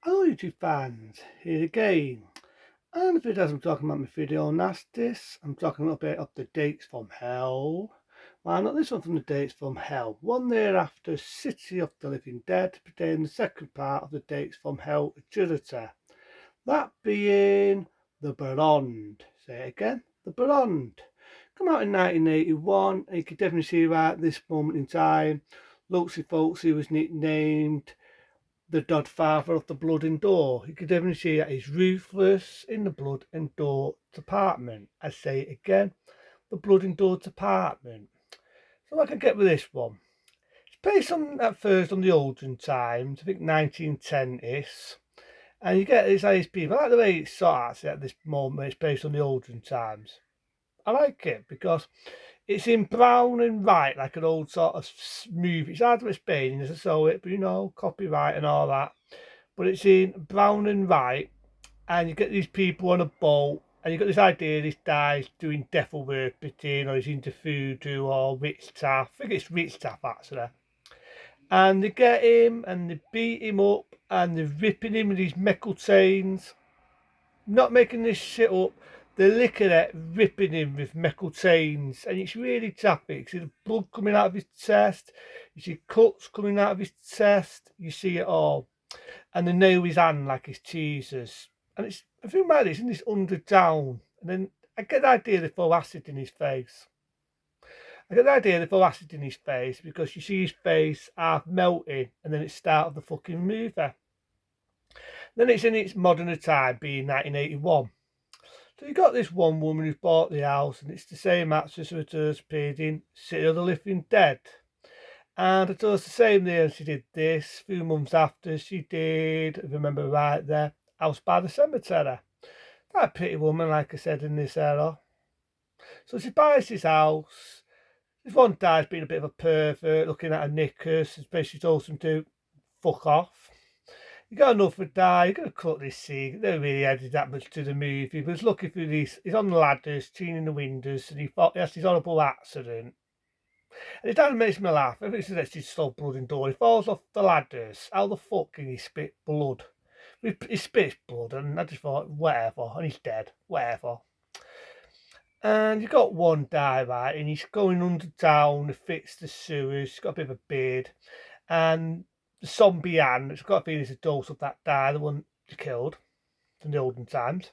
Hello YouTube fans, here again. And if it does, I'm talking about my video nasties. I'm talking a little bit of the dates from hell. Well, not this one from the dates from hell. One thereafter, City of the Living Dead, pertaining the second part of the dates from hell trilogy. That being The Blonde. Say it again, The Blonde. Come out in 1981, and you can definitely see right at this moment in time, Lucy Folksy was nicknamed the Godfather of the Blood and Door. You could definitely see that he's ruthless in the Blood and Door department. I say it again, the Blood and Door department. So I can get with this one. It's based on at first on the olden times, I think 1910s. And you get these people. I like the way it's sort of at this moment. It's based on the olden times. I like it because it's in brown and white, like an old sort of movie. It's hard to explain as I saw it, but copyright and all that. But it's in brown and white, and you get these people on a boat, and you got this idea this guy's doing devil work between, or he's into voodoo or witchcraft. I think it's witchcraft actually. And they get him, and they beat him up, and they're ripping him with these metal chains. Not making this shit up. They're licking it, ripping him with metal chains, and it's really tappy. You see the blood coming out of his chest, you see cuts coming out of his chest, you see it all. And they nail his hand like his cheeses. And it's a thing like this in this undertown. And then I get the idea they throw acid in his face. I get the idea they throw acid in his face because you see his face half melting, and then it's start of the fucking movie. Then it's in its modern time, being 1981. So you got this one woman who's bought the house, and it's the same actress who first appeared in City of the Living Dead. And it was the same there, and she did this. A few months after, she did, if I remember right there, House by the Cemetery. That pretty woman, like I said, in this era. So she buys this house. This one guy's been a bit of a pervert, looking at her knickers, and basically told him to fuck off. You got enough for die, you got to cut this scene. They don't really added that much to the movie, but he's looking through these, he's on the ladders, cleaning the windows, and he has this horrible accident. And it doesn't make me laugh. Every since he's so blood and door, he falls off the ladders. How the fuck can he spit blood? He spits blood, and I just thought, whatever, and he's dead, whatever. And you got one guy, right, and he's going under town to fix the sewers. He's got a bit of a beard, and the zombie Anne, it's got to be a dose of that guy, the one he killed from the olden times.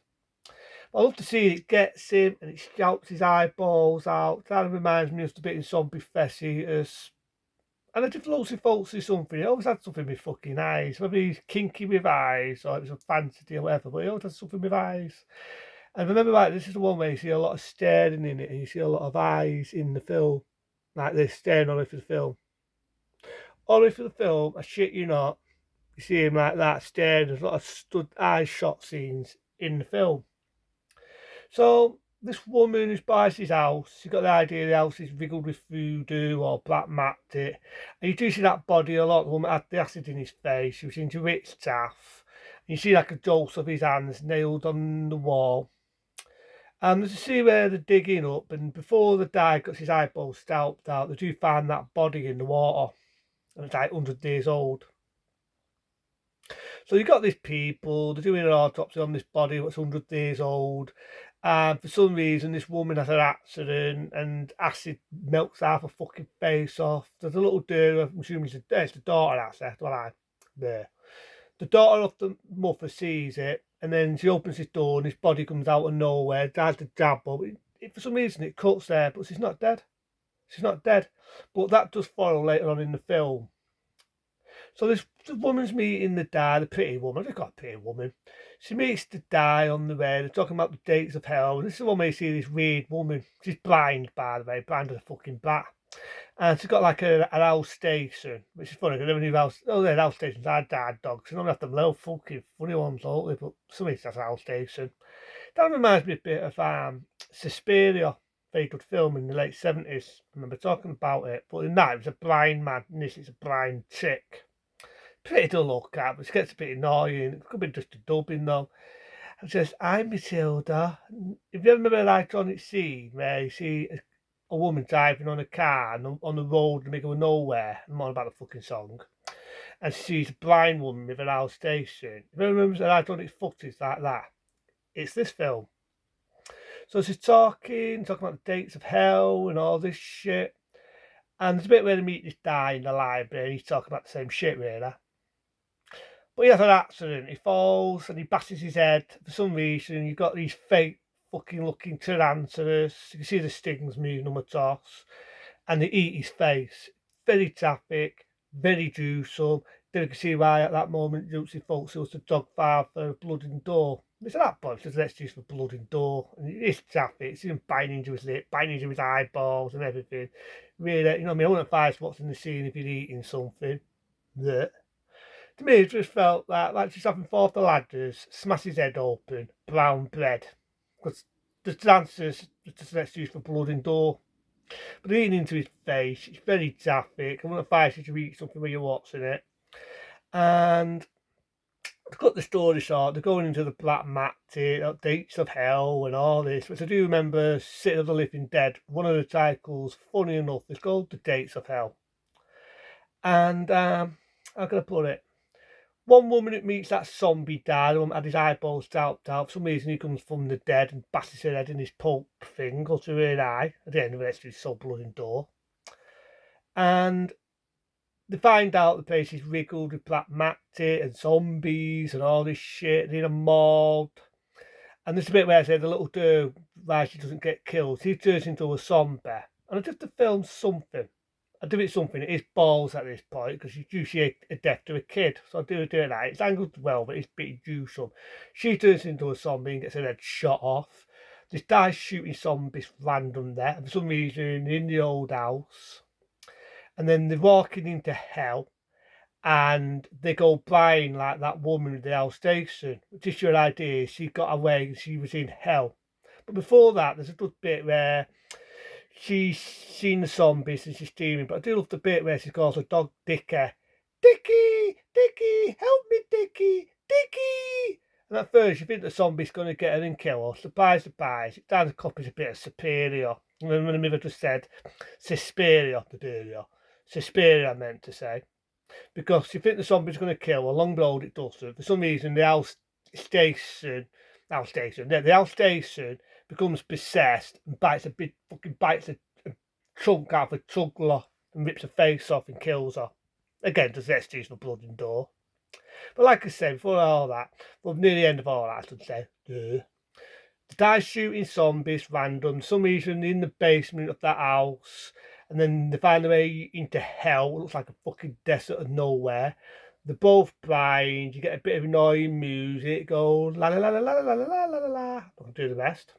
I love to see it gets him and it shouts his eyeballs out. That reminds me of the bit in Zombie Fest Eaters. And I just loads of folks see something. He always had something with fucking eyes. Whether he's kinky with eyes or it was a fantasy or whatever, but he always had something with eyes. And remember, right, this is the one where you see a lot of staring in it and you see a lot of eyes in the film. Like this, staring on it for the film. Only for the film, I shit you not, you see him like that staring. There's a lot of eye shot scenes in the film. So this woman who buys his house, she got the idea the house is riddled with voodoo or black magic. And you do see that body a lot. The woman had the acid in his face. She was into witchcraft. And you see like a jolt of his hands nailed on the wall. And there's a scene where they're digging up, and before the guy got his eyeballs scalped out, they do find that body in the water. And it's like 100 years old. So you got these people, they're doing an autopsy on this body that's 100 years old. And for some reason, this woman has an accident and acid melts half her fucking face off. There's a little girl, I'm assuming it's the daughter, that's what I there. The daughter of the mother sees it, and then she opens this door and this body comes out of nowhere, tries to jab her. For some reason, it cuts there, but she's not dead. She's not dead. But that does follow later on in the film. So this the woman's meeting the dad, the pretty woman. They've got a pretty woman. She meets the guy on the way. They're talking about the dates of hell. And this is the one where you see this weird woman. She's blind, by the way, blind as a fucking bat. And she's got like an house station, which is funny because every new house, oh, they're house stations are guard dogs. They don't have them little fucking funny ones, don't they? But somebody's has a house station. That reminds me a bit of Suspiria. Very good film in the late 70s. I remember talking about it. But in that, it was a blind man. And this is a blind chick. Pretty to look at, but it gets a bit annoying. It could be just a dubbing though. And says, I'm Matilda. If you ever remember that iconic scene where you see a woman driving on a car on the road in the middle of nowhere, I'm on about the fucking song. and she sees a blind woman with an owl station. If anyone remembers that iconic footage like that, it's this film. So she's talking about the dates of hell and all this shit. And there's a bit where they meet this guy in the library, and he's talking about the same shit, really. But he has an accident. He falls and he bashes his head. For some reason, you've got these fake fucking looking tarantulas. You can see the stings moving on the toss. And they eat his face. Very graphic, very gruesome. Then you can see why at that moment Juicy folks it was the dog file for blood and door. It's at that point, let's use for blood and door. And it's graphic. It's him biting into his lip, biting into his eyeballs and everything. Really, you know what I mean? I wouldn't advise watching the scene if you're eating something. Blech. To me, it just felt like she's having fall off the ladders, smash his head open, brown bread. Because the dancers just let's use for blood and door. But eating into his face, it's very graphic. I wouldn't advise you to eat something when you're watching it. And to cut the story short, they're going into the black mat, dates of hell and all this. Which I do remember City of the Living Dead. One of the titles, funny enough, is called The Dates of Hell. And how can I put it? One woman who meets that zombie dad who had his eyeballs chopped out. For some reason, he comes from the dead and bashes her head in his pulp thing, goes through her eye. At the end of it, it's so blood and door. And they find out the place is riddled with black matter and zombies and all this shit. They're in a morgue. And there's a bit where I say the little girl, why she doesn't get killed, she turns into a zombie. And I just to film something. I do it something. It is balls at this point because you do see a death to a kid. So I do it right. It's angled well, but it's pretty gruesome. She turns into a zombie and gets her head shot off. This guy's shooting zombies random there. And for some reason, in the old house. And then they're walking into hell. And they go blind like that woman at the hell station. Just your idea, she got away and she was in hell. But before that, there's a good bit where she's seen the zombies and she's steaming, but I do love the bit where she calls her dog Dickie. Dickie! Dickie! Help me, Dickie! Dickie! And at first you think the zombie's going to get her and kill her. Surprise, surprise. It down copies a bit of Superior. And then when the mother just said Suspiria, Suspiria I meant to say. Because you think the zombie's going to kill her, long road it doesn't. For some reason the house station becomes possessed and bites a chunk out of a jugular and rips her face off and kills her. Again, does that excuse for blood and door. But like I said, before all that, well, near the end of all that, I should say, the guy's shooting zombies random, some reason in the basement of that house, and then they find their way into hell. It looks like a fucking desert of nowhere. They're both blind. You get a bit of annoying music. It goes la la la la la la la la la la. I can do the rest.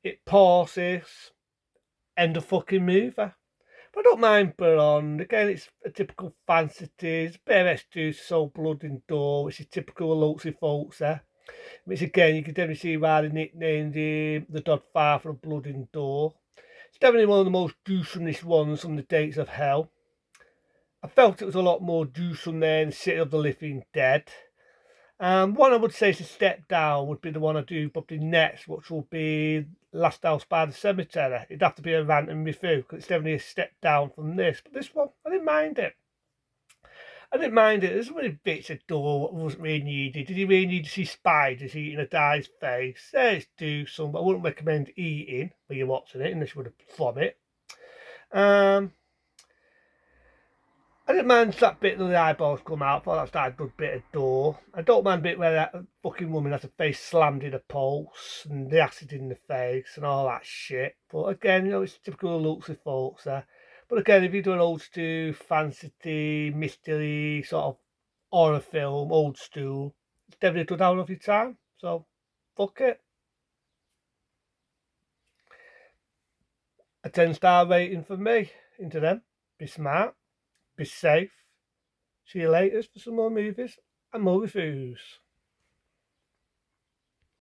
It pauses. End of fucking movie. But I don't mind Baron. Again, it's a typical fantasy. It's a bit of S2, so blood and door, which is typical of Loatsy folks there. Which again, you can definitely see why they nicknamed him the Godfather of Blood and Door. It's definitely one of the most gruesomest ones from the dates of hell. I felt it was a lot more gruesome than City of the Living Dead. One I would say is a step down would be the one I do probably next, which will be Last House by the Cemetery. It'd have to be a rant and review because it's definitely a step down from this. But this one, I didn't mind it. There's really bits of door what wasn't really needed. Did you really need to see spiders eating a guy's face? Let's do some, but I wouldn't recommend eating when you're watching it unless you would have from it. I didn't mind that bit that the eyeballs come out. I thought that's a good bit of door. I don't mind the bit where that fucking woman has her face slammed in a pulse and the acid in the face and all that shit. But again, you know, it's typical of Luxy folks there. But again, if you do an old stew, fantasy, mystery, sort of horror film, old stew, it's definitely a good hour of your time. So, fuck it. A 10-star rating for me into them. Be smart. Be safe. See you later for some more movies and more reviews.